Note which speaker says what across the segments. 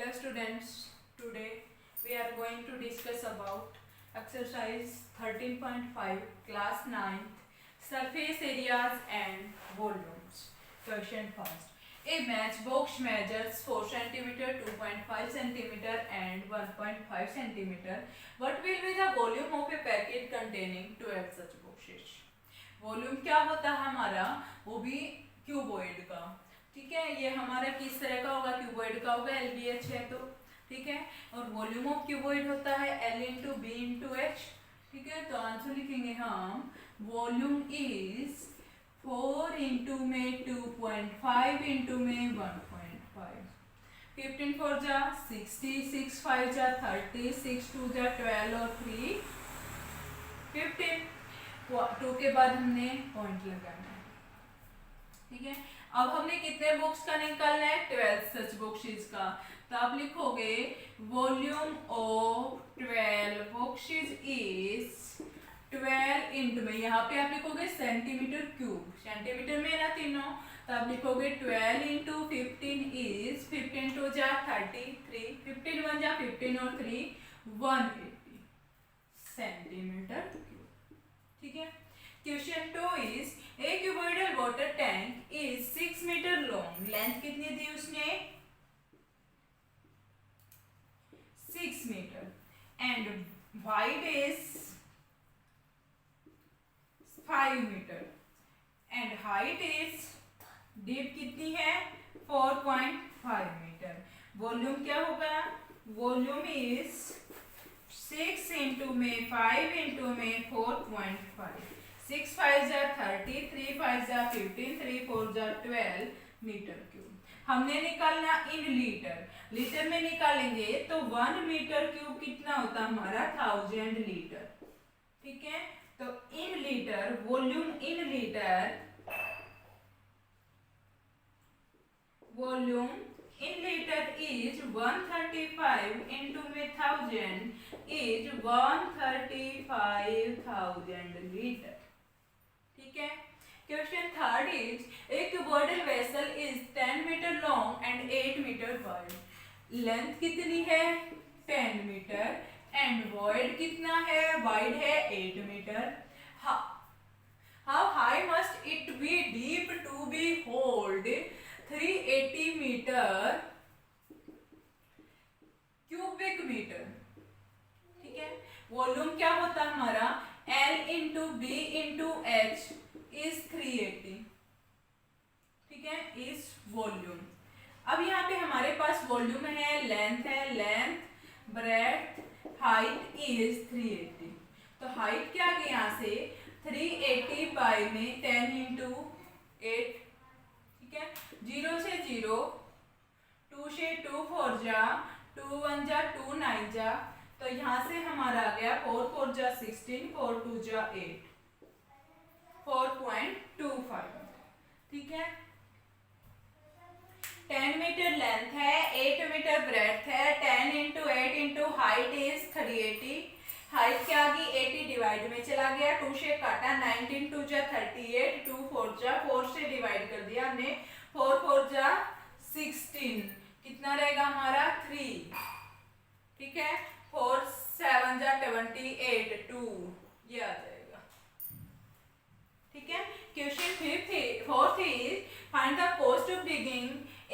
Speaker 1: Hello students, today we are going to discuss about exercise 13.5 class 9th surface areas and volumes. Question first. A matchbox measures 4 cm, 2.5 cm and 1.5 cm. What will be the volume of a packet containing 12 such boxes? Volume क्या होता है हमारा, वो भी cuboid का. ठीक है, ये हमारा किस तरह का होगा, क्यूबॉइड का होगा, LBH है तो. ठीक है, और वॉल्यूम ऑफ क्यूबॉइड होता है L into B into h. ठीक है, तो आंसर लिखेंगे हम वॉल्यूम इज 4 इंटू में 2.5 इंटू में 1.5. 15 4 जा 60, 6 5 जा 30, 6 2 जा 12 और 3 15. 2 के बाद हमने पॉइंट लगाना है. ठीक है, अब हमने कितने बॉक्स का निकालना है, 12 सच बॉक्सेस का. तो आप लिखोगे volume of 12 boxes is 12 into में, यहाँ पे आप लिखोगे सेंटीमीटर क्यूब, सेंटीमीटर में ना तीनों, तो आप लिखोगे 12 इंटू 15 इज 15 टू जा 33, 15 1 जा 15 और 3 180 सेंटीमीटर क्यूब. ठीक है, question 2 is a cuboidal water tank is 6 metre long. Length कितनी दी उसने, 6 metre, and wide is 5 metre and height is, deep कितनी है 4.5 मीटर. वॉल्यूम क्या होगा, वॉल्यूम इज 6 इंटू में 5 इंटू में 4.5. 6 5 जा 30, 3 5 जा 15, 3 4 जा 12 मीटर क्यूब. हमने निकालना इन लीटर, लीटर में निकालेंगे तो 1 मीटर क्यूब कितना होता है हमारा 1000 लीटर. ठीक है, तो in litre volume, in litre volume in liter is 135 into में 1000 is 135,000 liter. ठीक है, question 3rd is a cuboidal vessel is 10 meter long and 8 meter wide. Length कितनी है 10 मीटर एंड वॉइड कितना है, वाइड है 8 metre. How high must it be deep to be hold 380 metre cubic metre. ठीक है, volume क्या होता है हमारा L into B into H is 380. ठीक है, इज वॉल्यूम. अब यहाँ पे हमारे पास वॉल्यूम है, लेंथ है, लेंथ ब्रेड्थ हाइट इज 380. तो हाइट क्या आ गई यहाँ से 380 बाई में 10 इंटू 8. ठीक है, 0 से 0, 2 से 2 4 जा, 2 1 जा 2 9 जा, तो यहाँ से हमारा आ गया 4 4 जा 16, 4 2 जा 8, 4.25. ठीक है, 10 मीटर लेंथ है, 8 मीटर ब्रेड्थ है, 10 into 8 into height is 380. Height क्या आ गई 80 डिवाइड में चला गया, 2 से काटा, 19 2 जा 38, 2 4 जा 4 से डिवाइड कर दिया हमने, 4 4 जा 16, कितना रहेगा हमारा 3. ठीक है, 4 7 जा 28, 2 ये आ जाएगा. ठीक है, question 4th is find the cost of digging a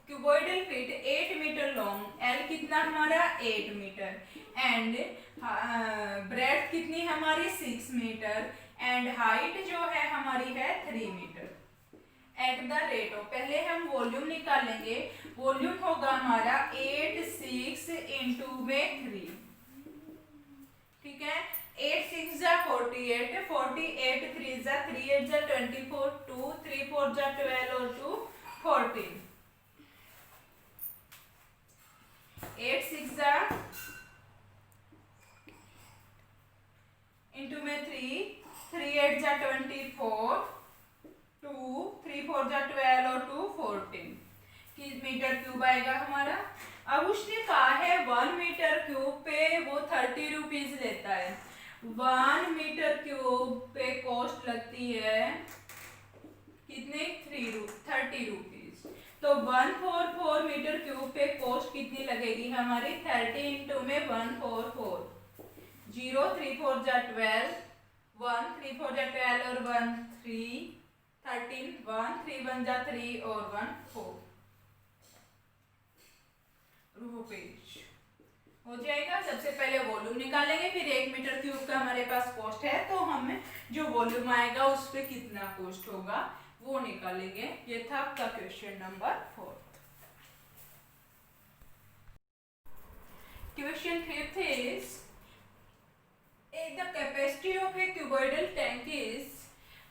Speaker 1: cuboidal pit 8 metre long. L कितना हमारा 8 मीटर एंड ब्रेड्थ कितनी हमारी 6 मीटर एंड हाइट जो है हमारी है 3 metre. At the rate of, पहले हम वॉल्यूम निकालेंगे. वॉल्यूम होगा हमारा 8 6 इंटू में 3. ठीक है, 8 6 जा 48, 48 3 जा 3 8 जा 24, 2 3 4 जा 12 और 2 14. 8 6 जा इंटू में 3, 3 8 जा 24, 2 3 4 जा 12 और 2 14 की मीटर क्यूब आएगा हमारा. अब उसने कहा है 1 मीटर क्यूब पे वो 30 रुपीज लेता है. 1 मीटर क्यूब पे कॉस्ट लगती है कितने 30 रुपीज. तो तो 144 मीटर क्यूब पे कॉस्ट कितनी लगेगी हमारी 30 इंटू में 144 0 3 4 जा 12 1 3 4 जा 12 और 1 3 13 1 3 1 जा 3 और 1 4 रुपीज हो जाएगा। सबसे पहले वॉल्यूम निकालेंगे, फिर 1 मीटर क्यूब का हमारे पास कॉस्ट है तो हमें जो वॉल्यूम आएगा उस पे कितना कॉस्ट होगा वो निकालेंगे। ये था आपका question number 4। Question 5 is the capacity of a cuboidal tank is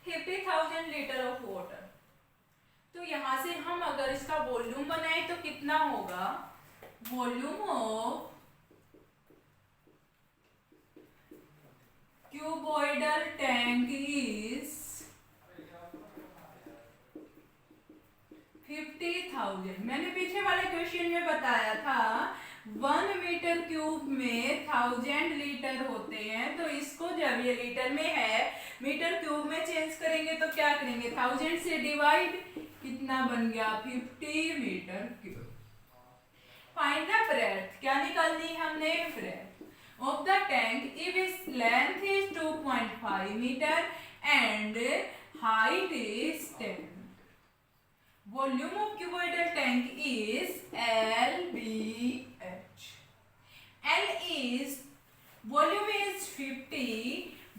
Speaker 1: 50,000 litre of water. तो यहाँ से हम अगर इसका वॉल्यूम बनाए तो कितना होगा, volume of cuboidal tank is 50,000। मैंने पीछे वाले क्वेश्चन में बताया था 1 मीटर क्यूब में 1000 लीटर होते हैं, तो इसको जब ये लीटर में है मीटर क्यूब में चेंज करेंगे तो क्या करेंगे 1000 से डिवाइड, कितना बन गया 50 metre cube. Find the breadth, क्या निकालनी हमने, breadth of the tank if its length is 2.5 meter and height is 10. Volume of cuboidal tank is LBH. L is volume is 50,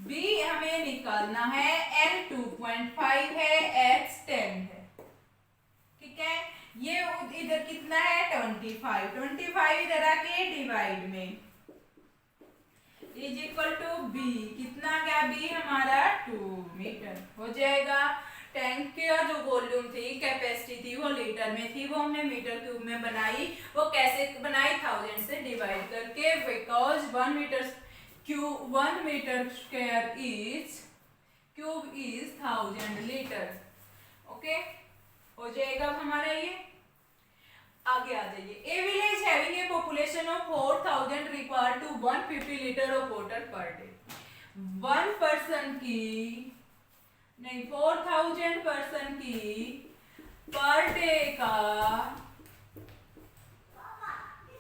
Speaker 1: B हमें निकालना है, L 2.5 है, H 10 है। ठीक है, ये इधर कितना है 25 इधर आके डिवाइड में इज इक्वल टू बी, कितना गया बी हमारा 2 मीटर हो जाएगा। टैंक का जो वॉल्यूम थी कैपेसिटी थी वो लीटर में थी, वो हमने मीटर क्यूब में बनाई। वो कैसे बनाई 1000 से डिवाइड करके, because 1 metre square is cube is 1000 litre. Okay हो जाएगा हमारा ये। आगे आ जाइए, a village having a population of 4000 required to 150 litre of water per day. 1 person की नहीं 4000 पर्सन की पर डे का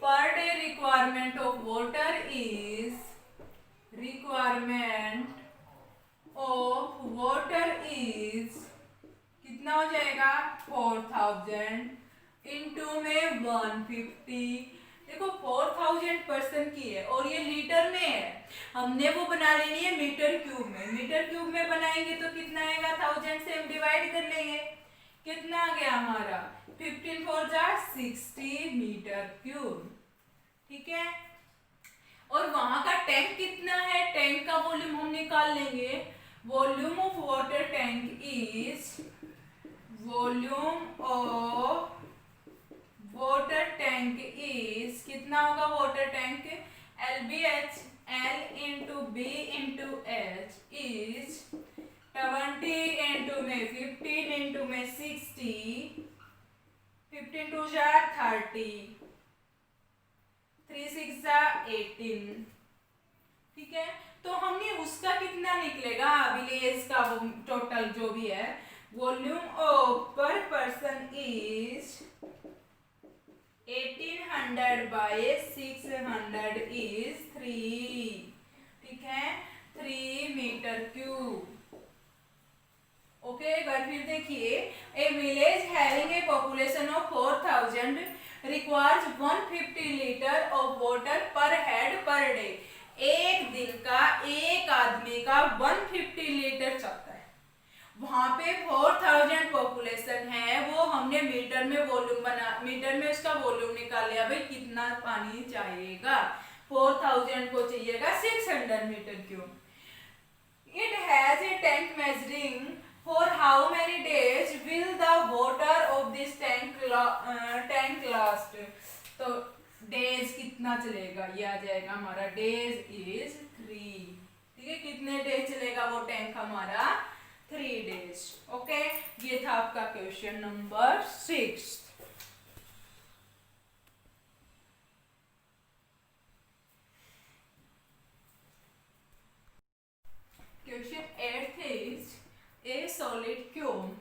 Speaker 1: per day requirement of water is कितना हो जाएगा 4000 इंटू में 150। देखो 4000 पर्सन की है और ये लीटर में है, हमने वो बना लेनी है मीटर क्यूब में। मीटर क्यूब में बनाएंगे तो कितना आएगा 1000 से हम डिवाइड कर लेंगे, कितना आ गया हमारा 15 4 जा 60 मीटर क्यूब। ठीक है, और वहां का टैंक कितना है, टैंक का वॉल्यूम हम निकाल लेंगे। Volume of water tank is volume of water tank is कितना होगा water tank LBH, L into B into H is 20 into में 15 इंटू में 60, 15 2 जा 30, 3 6 जा 18। ठीक है, तो हमने उसका कितना निकलेगा विलेज का वो टोटल जो भी है, वॉल्यूम ऑफ पर पर्सन इज 1800 बाय 600 इज 3। ठीक है, 3 मीटर क्यूब। ओके, एक बार फिर देखिए, ए village having a population of 4000 requires 150 litre of water पर हेड पर डे। एक दिन का एक आदमी का 150 लीटर चलता है। वहां पे 4000 पॉपुलेशन है, वो हमने मीटर में वॉल्यूम मीटर में उसका वॉल्यूम निकाल लिया। भाई कितना पानी चाहिएगा, 4000 को चाहिएगा 600 metre cube. It has a tank measuring for how many days will the water of this tank last. तो डेज कितना चलेगा, ये आ जाएगा हमारा डेज इज 3। ठीक है, कितने डेज चलेगा वो टैंक हमारा 3 डेज। ओके, ये था आपका question number 6। Question 8 is a solid cube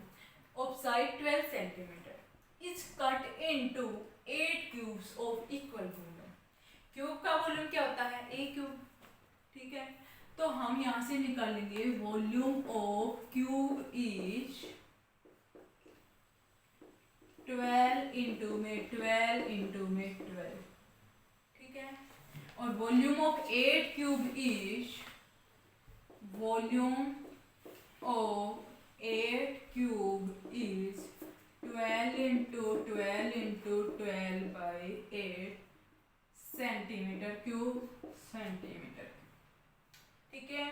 Speaker 1: of side 12 centimetre is cut into 8 cubes of equal volume. Cube का वॉल्यूम क्या होता है? ए क्यूब। ठीक है, तो हम यहां से निकालेंगे volume of cube is 12 into में 12 इंटू में 12। ठीक है, और volume of 8 cube is volume of 8 cube is 12 into 12 into 12 by 8 centimetre cube, centimetre. ठीक है,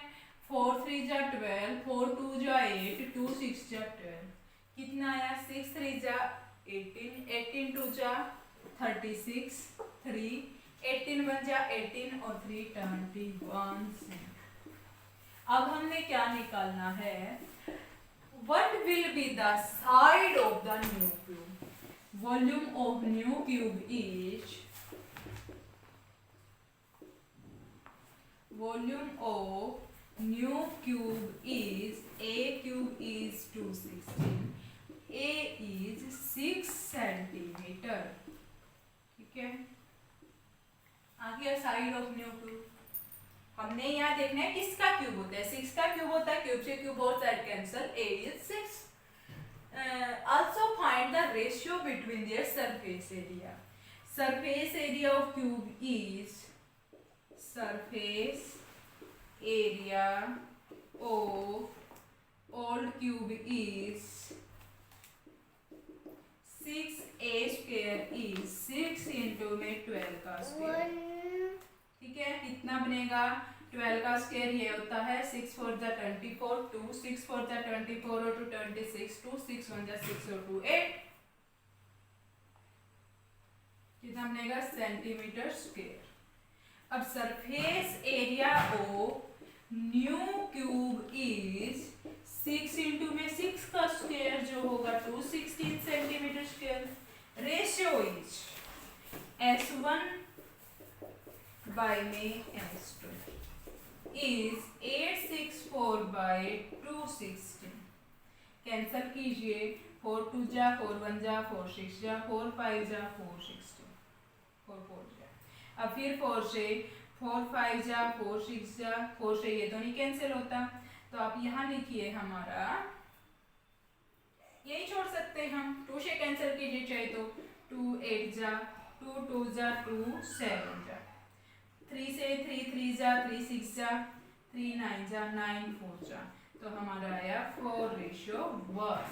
Speaker 1: 4 3 जा 12, 4 2 जा 8, 2 6 जा 12, कितना आया? 6 3 जा 18, 18 2 जा 36, 3 18 1 जा 18 और 3 21। अब हमने क्या निकालना है? What will be the side of the new cube? Volume of new cube is volume of new cube is A cube is 216, A is 6 centimetre. ठीक है, आ गया साइड ऑफ न्यू क्यूब। हमने यहाँ देखना है किसका क्यूब होता है? 6 का क्यूब होता है। क्यूब से cube both side cancel, A is 6। Also find the ratio between their surface area. Surface area of cube is surface area of old cube is 6A square is 6 into में 12 का square. ठीक है, कितना बनेगा? 12 का square ये होता है 6 4 जा 24, 2 6 4 जा 24 और 2 26, 2 6 1 जा 6 और 2 8, कितना बनेगा? Centimetre square. अब surface area of new cube is 6 into में 6 का स्क्वायर जो होगा 216 centimetre square. Ratio is S1 by में S2 इज 864 बाई 216। कैंसल कीजिए, 4 2 जा 4 1 जा 4 6 जा 4 5 जा 4 16, 4 4 जा। अब फिर 4 से 4 5 जा 4 6 जा 4 से ये तो नहीं कैंसिल होता, तो आप यहाँ लिखिए हमारा, यही छोड़ सकते हैं हम, 2 से कैंसिल कीजिए चाहे तो, 2 8 जा 2 2 जा 2 7 जा, 3 से 3 3 जा 3 6 जा 3 9 जा 9 4 जा, तो हमारा आया 4:1।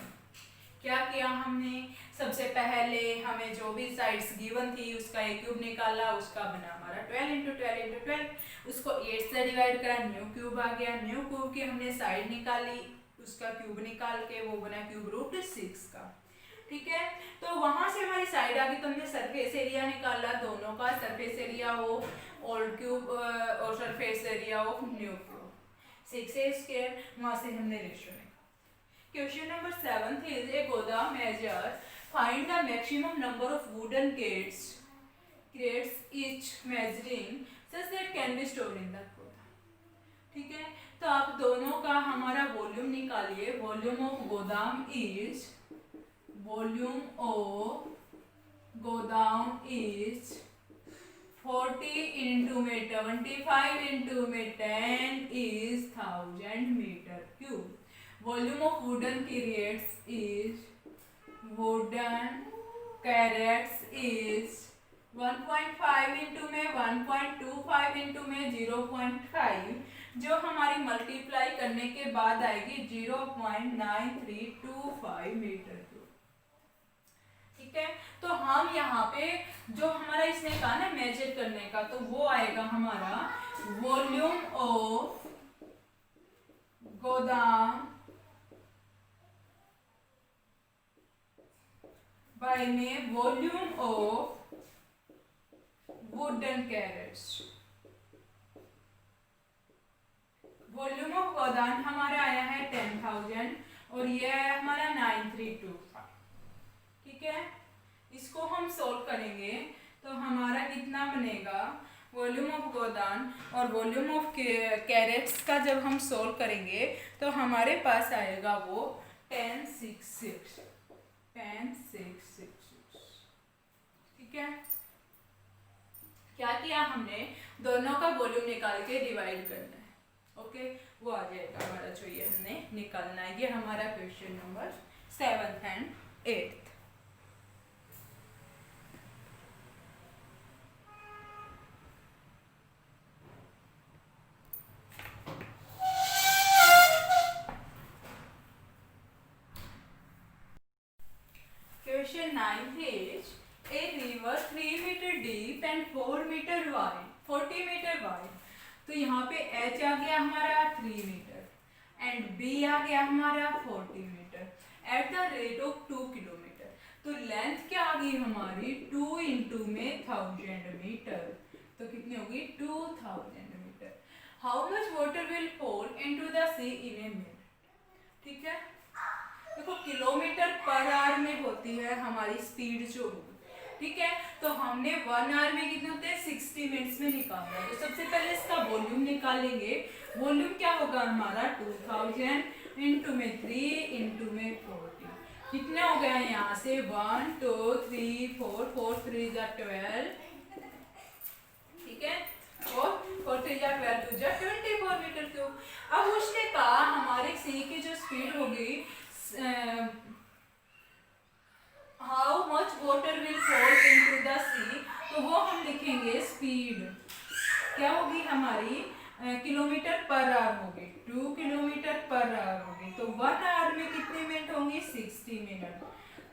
Speaker 1: क्या किया हमने? सबसे पहले हमें जो भी साइड्स गिवन थी उसका एक क्यूब निकाला, उसका बना हमारा 12 इंटू 12 इंटू 12, उसको 8 से डिवाइड करा, न्यू क्यूब आ गया। न्यू क्यूब की हमने साइड निकाली, उसका क्यूब निकाल के वो बना क्यूब रूट 6 का। ठीक है, तो वहां से हमारी साइड आ गई, तो हमने सरफेस एरिया निकाला दोनों का, surface area of old cube और surface area of new cube 6a square, वहां से हमने रेशियो निकाला। क्वेश्चन नंबर 7 is a गोदाम measure, find the maximum number of wooden crates each measuring such that can be stored in the गोदाम। ठीक है, तो आप दोनों का हमारा वॉल्यूम निकालिए। वॉल्यूम ऑफ गोदाम इज वॉल्यूम ऑफ गोदाम इज 40 इंटू में 25 इंटू में 10 is 1000 metre cube. Volume of wooden carrots is 1.5 into में 1.25 इंटू में 0.5, जो हमारी मल्टीप्लाई करने के बाद आएगी 0.9325 मीटर क्यूब। ठीक है, तो हम यहाँ पे जो हमारा इसने कहा ना मेजर करने का, तो वो आएगा हमारा वॉल्यूम ऑफ गोदाम बाय में volume of wooden crates. Volume of गोदाम हमारा आया है 10,000 और ये आया हमारा 9325। ठीक है, इसको हम सोल्व करेंगे तो हमारा कितना बनेगा? वॉल्यूम ऑफ गोदाम और वॉल्यूम ऑफ कैरेट्स का जब हम सोल्व करेंगे तो हमारे पास आएगा वो 1066। ठीक है, क्या किया हमने, दोनों का वॉल्यूम निकाल के डिवाइड करना है। ओके, वो आ जाएगा हमारा जो ये हमने निकालना है। ये हमारा question number 7th and 8th। Question 9 is a river 3 meter deep and 4 meter wide, 40 meter wide। तो यहाँ पे H आ गया हमारा 3 मीटर एंड B आ गया हमारा 40 metre at the rate of 2 kilometre. तो लेंथ क्या आ गई हमारी 2 इंटू में 1000 मीटर, तो कितनी होगी 2000 metre. How much water will fall into the sea in a minute. ठीक है, देखो किलोमीटर पर आवर में होती है हमारी स्पीड जो होगी। ठीक है, तो हमने 1 आवर में कितने होते हैं 60 मिनट्स में निकालना है। तो सबसे पहले इसका वॉल्यूम निकालेंगे। वॉल्यूम क्या होगा हमारा 2000 इंटू में 3 इंटू में 40। कितने हो गया यहाँ से 1 2 3 4 4 3 जा 12। ठीक है, और 4 3 जा 12 2 जा 24 मीटर क्यूब। अब उसने कहा हमारे सी की जो स्पीड होगी how much water will fall into the sea, तो वो हम लिखेंगे स्पीड क्या होगी हमारी किलोमीटर पर आवर होगी, 2 किलोमीटर पर आवर होगी। तो 1 आवर में कितने मिनट होंगे 60 मिनट।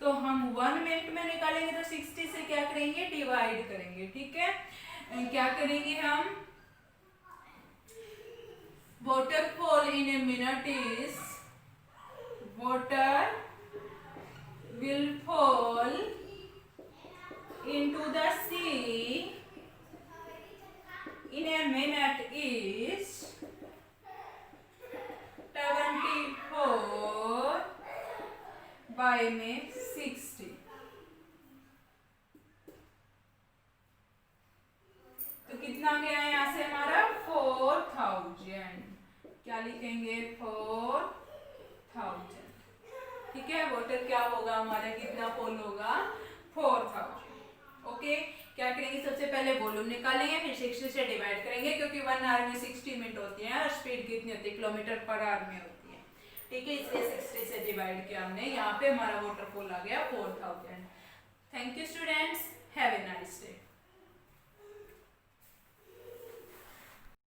Speaker 1: तो हम 1 मिनट में निकालेंगे तो 60 से क्या करेंगे डिवाइड करेंगे। ठीक है, क्या करेंगे हम, waterfall in a minute is water will fall into the sea in a minute is 24 by में 60। तो कितना गया है यहाँ से हमारा 4000। क्या लिखेंगे 4000। ठीक है, वाटर क्या होगा हमारा कितना फॉल होगा 4000। ओके, क्या करेंगे सबसे पहले वॉल्यूम निकालेंगे, फिर 60 से डिवाइड करेंगे क्योंकि 1 आवर में 60 मिनट होती है और स्पीड कितनी होती है किलोमीटर पर आवर में होती है। ठीक है, इसलिए 60 से डिवाइड किया हमने। यहाँ पे हमारा वाटरफॉल आ गया 4000। Thank you students, have a nice day.